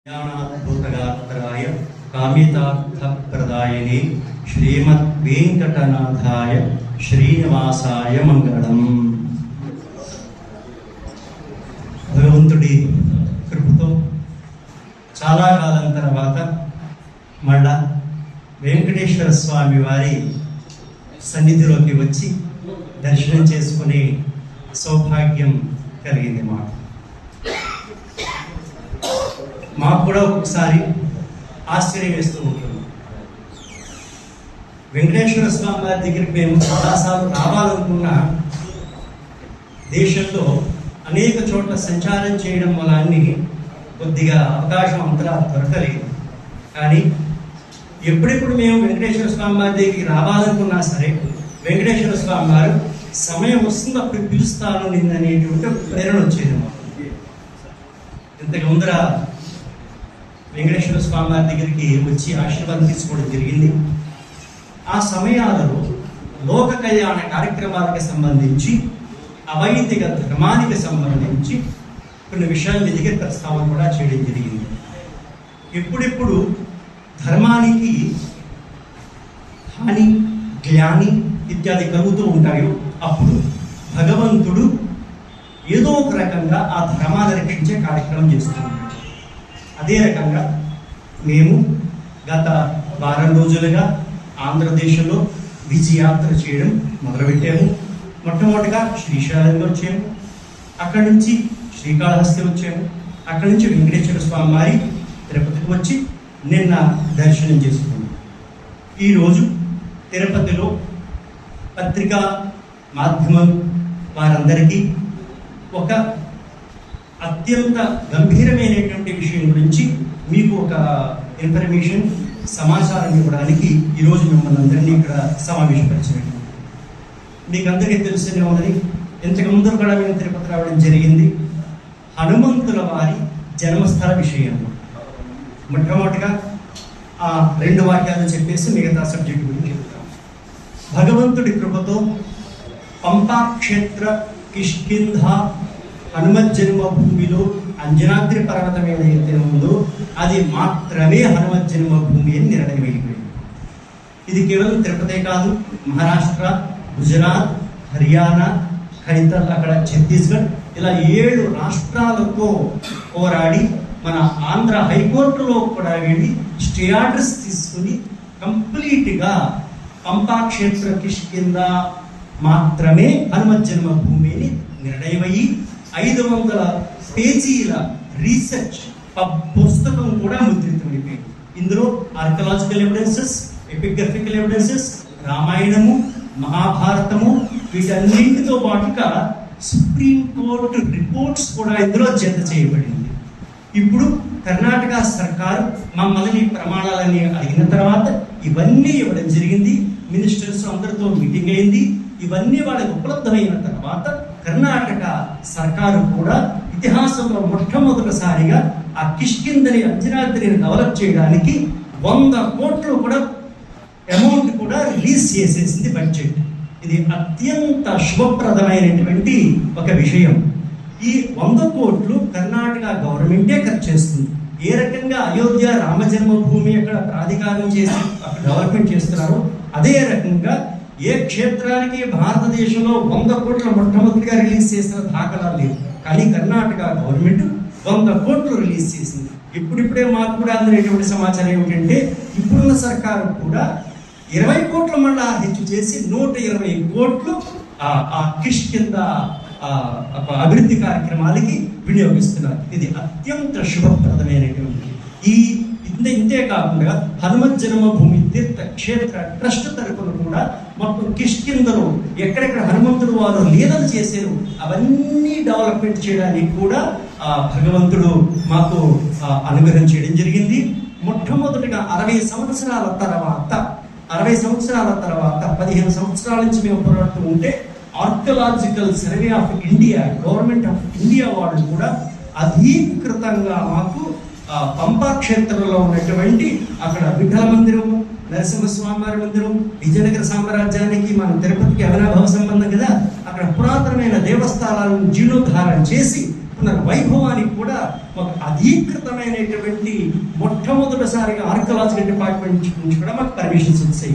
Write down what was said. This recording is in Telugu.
ज्ञानाद्भुतगात्राय कामितार्थप्रदायिने श्रीमद्वेंकटनाथाय श्रीनिवासाय मंगलम। భగవంతుడి కృపతో చాలా కాలం తర్వాత మళ్ళా వెంకటేశ్వర స్వామి వారి సన్నిధిలోకి వచ్చి దర్శనం చేసుకునే సౌభాగ్యం కలిగింది మాకు కూడా ఒకసారి ఆశ్చర్యం వేస్తూ ఉంటుంది. వెంకటేశ్వర స్వామి వారి దగ్గరికి మేము చాలాసార్లు రావాలనుకున్న దేశంలో అనేక చోట్ల సంచారం చేయడం వల్ల కొద్దిగా అవకాశం అంతలా దొరకలేదు. కానీ ఎప్పుడెప్పుడు మేము వెంకటేశ్వర స్వామి వారి దగ్గరికి రావాలనుకున్నా సరే వెంకటేశ్వర స్వామి వారు సమయం వస్తుంది అప్పుడు పిలుస్తాను నిన్ననేటువంటి ప్రేరణ వచ్చేది మాకు. ఇంతకు ముందర వెంకటేశ్వర స్వామి వారి దగ్గరికి వచ్చి ఆశీర్వాదం తీసుకోవడం జరిగింది. ఆ సమయాలలో లోక కళ్యాణ కార్యక్రమాలకు సంబంధించి అవైదిక ధర్మానికి సంబంధించి కొన్ని విషయాల దగ్గర ప్రస్తావన కూడా చేయడం జరిగింది. ఎప్పుడెప్పుడు ధర్మానికి హాని గ్లాని ఇత్యాది కలుగుతూ ఉంటాయో అప్పుడు భగవంతుడు ఏదో ఒక రకంగా ఆ ధర్మాన్ని రక్షించే కార్యక్రమం చేస్తున్నాడు. అదే రకంగా మేము గత వారం రోజులుగా ఆంధ్రదేశంలో విజయయాత్ర చేయడం మొదలుపెట్టాము. మొట్టమొదటిగా శ్రీశైలంలో వచ్చాము, అక్కడి నుంచి శ్రీకాళహస్తి వచ్చాము, అక్కడి నుంచి వెంకటేశ్వర స్వామి వారి తిరుపతికి వచ్చి నిన్న దర్శనం చేసుకున్నాము. ఈరోజు తిరుపతిలో పత్రికా మాధ్యమం వారందరికీ ఒక అత్యంత గంభీరమైనటువంటి విషయం గురించి మీకు ఒక ఇన్ఫర్మేషన్ సమాచారం ఇవ్వడానికి ఈరోజు మిమ్మల్ని అందరినీ ఇక్కడ సమావేశపరిచినట్టు. మీకు అందరికీ తెలిసిన ఉన్నది, ఇంతకు ముందు కూడా మేము తిరుపతి రావడం జరిగింది. హనుమంతుల వారి జన్మస్థల విషయం మొట్టమొదటిగా ఆ 2 వాక్యాలు చెప్పేసి మిగతా సబ్జెక్టు గురించి చెప్తాం. భగవంతుడి కృపతో పంపా క్షేత్ర కిష్కింధ హనుమత్ జన్మభూమిలో అంజనాద్రి పర్వతం ఏదైతే ఉందో అది మాత్రమే హనుమత్ జన్మభూమి అని నిర్ణయం అయిపోయింది. ఇది కేవలం తిరుపతే కాదు, మహారాష్ట్ర, గుజరాత్, హర్యానా, ఖైతల్, అక్కడ ఛత్తీస్గఢ్, ఇలా 7 రాష్ట్రాలతో పోరాడి మన ఆంధ్ర హైకోర్టులో కూడా వెళ్ళి స్టే ఆర్డర్స్ తీసుకుని కంప్లీట్గా పంపా క్షేత్ర కిష్కింద మాత్రమే హనుమత్ జన్మభూమిని నిర్ణయమయ్యి 500 పేజీల రీసెర్చ్ పుస్తకం కూడా ముద్రితమైపోయింది. ఇందులో ఆర్కియలాజికల్ ఎవిడెన్సెస్, ఎపిగ్రఫికల్ ఎవిడెన్సెస్, రామాయణము, మహాభారతము, వీటన్నింటితో పాటుగా సుప్రీంకోర్టు రిపోర్ట్స్ కూడా ఇందులో జత చేయబడింది. ఇప్పుడు కర్ణాటక సర్కారు మమ్మల్ని ప్రమాణాలన్నీ అడిగిన తర్వాత ఇవన్నీ ఇవ్వడం జరిగింది. మినిస్టర్స్ అందరితో మీటింగ్ అయింది. ఇవన్నీ వాళ్ళకి ఉపలబ్ధమైన తర్వాత కర్ణాటక సర్కారు కూడా ఇతిహాసంలో మొట్టమొదటిసారిగా ఆ కిష్కిందని అంజనాద్రిని డెవలప్ చేయడానికి 100 కోట్లు కూడా అమౌంట్ కూడా రిలీజ్ చేసేసింది బడ్జెట్. ఇది అత్యంత శుభప్రదమైనటువంటి ఒక విషయం. ఈ 100 కోట్లు కర్ణాటక గవర్నమెంటే ఖర్చు చేస్తుంది. ఏ రకంగా అయోధ్య రామ జన్మభూమి అక్కడ ప్రాధికారం చేసి అక్కడ డెవలప్మెంట్ చేస్తున్నారో అదే రకంగా ఏ క్షేత్రానికి భారతదేశంలో 100 కోట్ల మొట్టమొదటిగా రిలీజ్ చేసిన దాఖలాలు లేవు. కానీ కర్ణాటక గవర్నమెంట్ 100 కోట్లు రిలీజ్ చేసింది. ఇప్పుడిప్పుడే మాకు కూడా అందినటువంటి సమాచారం ఏమిటంటే ఇప్పుడున్న సర్కారు కూడా 20 కోట్లు మళ్ళా హెచ్చు చేసి 120 కోట్లు ఆ కిష్కింద అభివృద్ధి కార్యక్రమాలకి వినియోగిస్తున్నారు. ఇది అత్యంత శుభప్రదమైనటువంటి ఇంతే కాకుండా హనుమత్ జన్మభూమి తీర్థ క్షేత్ర ట్రస్ట్ తరపున కూడా మొత్తం కిష్కిందలో ఎక్కడెక్కడ హనుమంతుడు వారు లీలలు చేశారు అవన్నీ డెవలప్మెంట్ చేయడానికి కూడా భగవంతుడు మాకు అనుగ్రహం చేయడం జరిగింది. మొట్టమొదటిగా 60 సంవత్సరాల తర్వాత 15 సంవత్సరాల నుంచి మేము పోరాడుతూ ఉంటే archaeological survey of India, government of India వాళ్ళు కూడా అధీకృతంగా మాకు పంపా క్షేత్రంలో ఉన్నటువంటి అక్కడ విఠల మందిరము, నరసింహస్వామి వారి మందిరం, విజయనగర సామ్రాజ్యానికి మన తిరుపతికి అవినాభావ సంబంధం కదా, అక్కడ పురాతనమైన దేవస్థానాలను జీర్ణోద్ధారణ చేసి పునర్వైభవానికి కూడా ఒక అధీకృతమైనటువంటి మొట్టమొదటిసారిగా ఆర్కలాజికల్ డిపార్ట్మెంట్ నుంచి కూడా మాకు పర్మిషన్స్ వచ్చాయి.